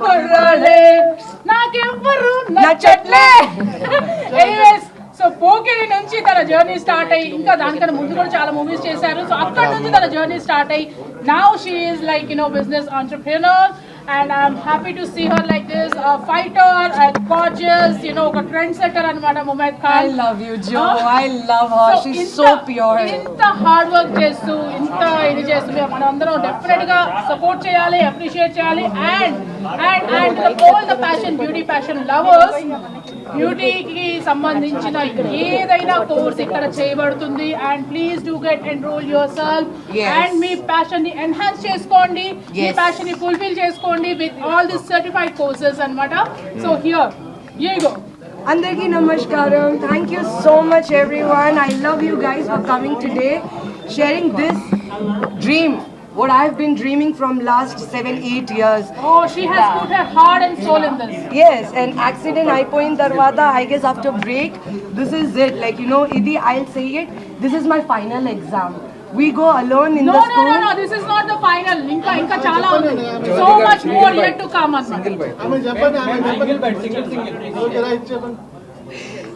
కుర్రాడే నాకెవ్వరు నచ్చట్లే. Anyways so Pokiri నుంచి తన journey start అయ్యి ఇంకా దానికన్నా ముందు కూడా చాలా మూవీస్ చేశారు. సో అక్కడ నుంచి తన జర్నీ స్టార్ట్ అయ్యి now she is like business entrepreneur. And I'm happy to see her like this, a fighter and gorgeous, ఒక trendsetter అన్నమాట Mumaith Khan. I love you, Joe. I love her. She's so pure. ఇంత hard work చేస్తూ ఇంత ఇది చేస్తూ మనం అందరం definite గా సపోర్ట్ చేయాలి, అప్రిషియేట్ చేయాలి. And all the passion, beauty passion lovers, బ్యూటీకి సంబంధించిన ఏదైనా కోర్స్ ఇక్కడ చేయబడుతుంది. And please do get enrol yourself and మీ ప్యాషన్ ని ఎన్హాన్స్ చేసుకోండి, మీ ప్యాషన్ ని ఫుల్ఫిల్ చేసుకోండి with all these certified courses anamata. So here you go. Andarki namaskaram. Thank you so much everyone. I love you guys for coming today, sharing this dream what I've been dreaming from last 7-8 years. Oh, she has put her heart and soul in this. Yes, and accident అయిపోయిన తర్వాత I guess after break this is it, like idi I'll say it, this is my final exam. We go alone in the school. No, this is not the final. Inka chala undi. So much more yet to come. Single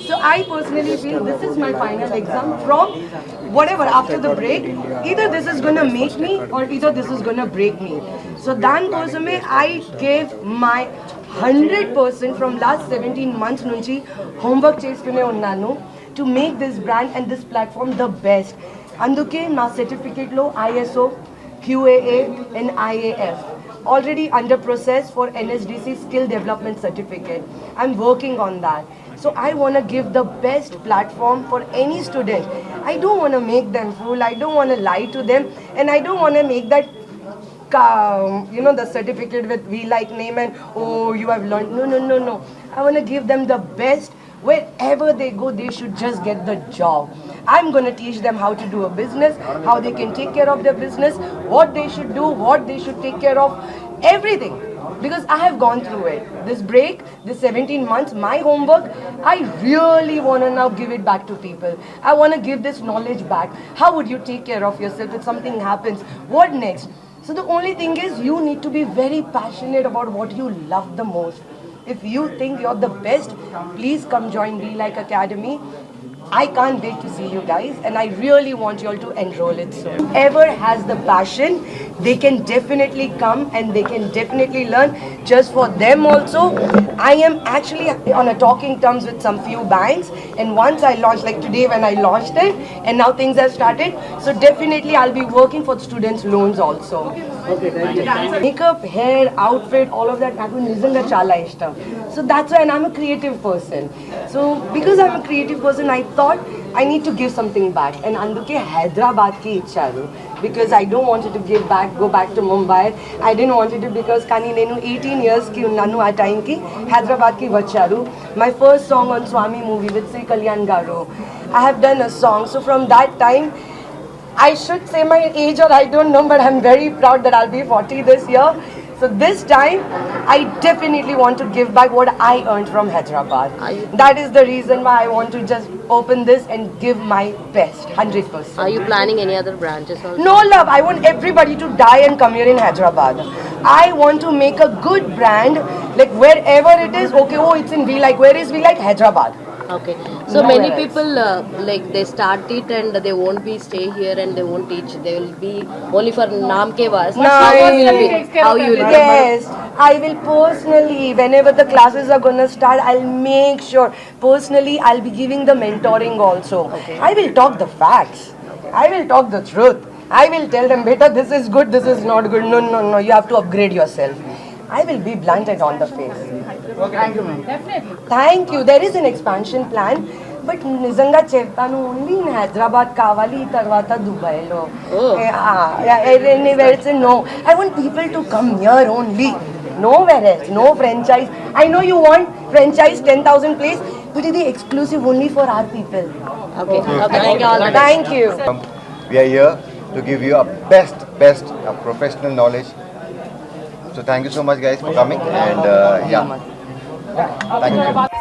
So I personally feel this is my final exam. From whatever after the break, either this is gonna make me or either this is gonna break me. So dan kosame I gave my 100% from last 17 months nunchi homework chestune unnanu to make this brand and this platform the best. అందుకే నా సర్టిఫికేట్లో ISO, QAA and IAF already under process for NSDC skill development certificate. I'm working on that. So I want to give the best platform for any student. I don't want to make them fool. I don't want to lie to them, and I don't want to make that the certificate with we like name and oh you have learned. No. I want to give them the best. Wherever they go, they should just get the job. I'm going to teach them how to do a business, how they can take care of their business, what they should do, what they should take care of, everything. Because I have gone through it. This break, this 17 months, my homework, I really want to now give it back to people. I want to give this knowledge back. How would you take care of yourself if something happens? What next? So the only thing is you need to be very passionate about what you love the most. If you think you're the best, please come join Be Like Academy. I can't wait to see you guys, and I really want you all to enroll it soon. Whoever has the passion, they can definitely come and they can definitely learn. Just for them also, I am actually on a talking terms with some few banks, and once I launch, like today when I launched it, and now things have started, so definitely I'll be working for students loans also. Makeup, hair, outfit, all of that, నాకు నిజంగా చాలా ఇష్టం. So that's why, and I'm a creative person. So because I'm a creative person, I thought I need to give something back. And అందుకే హైదరాబాద్ కి ఇచ్చారు. Because I don't want it to go back to Mumbai. I didn't want it to, because కానీ నేను 18 years కి ఉన్నాను ఆ time కి హైదరాబాద్ కి వచ్చారు. My first song on Swami movie with Sri Kalyan Garu. I have done a song. So from that time, I should say my age or I don't know, but I'm very proud that I'll be 40 this year. So this time, I definitely want to give back what I earned from Hyderabad. That is the reason why I want to just open this and give my best, 100%. Are you planning any other branches also? No love, I want everybody to die and come here in Hyderabad. I want to make a good brand, like wherever it is, okay, oh it's in We Like, where is We Like? Hyderabad. Okay. So many people like they start it and they won't be stay here and they won't teach. They will be only for naam ke vas. How you will? Yes, I will personally, whenever the classes are gonna start, I'll make sure personally I'll be giving the mentoring also. Okay. I will talk the facts. I will talk the truth. I will tell them, beta, this is good, this is not good. No, you have to upgrade yourself. I will be blunted on the face. Thank you, ma'am. Definitely. Thank you. There is an expansion plan. But నిజంగా చెప్తాను, only in Hyderabad కావాలి, తర్వాత దుబాయ్లో. Anywhere else, no. I want people to come here only. Nowhere else. No franchise. I know you want franchise 10,000 place, but it is exclusive only for our people. Okay. Thank you all. Thank you. We are here to give you a best professional knowledge. So thank you so much guys for coming, and thank you.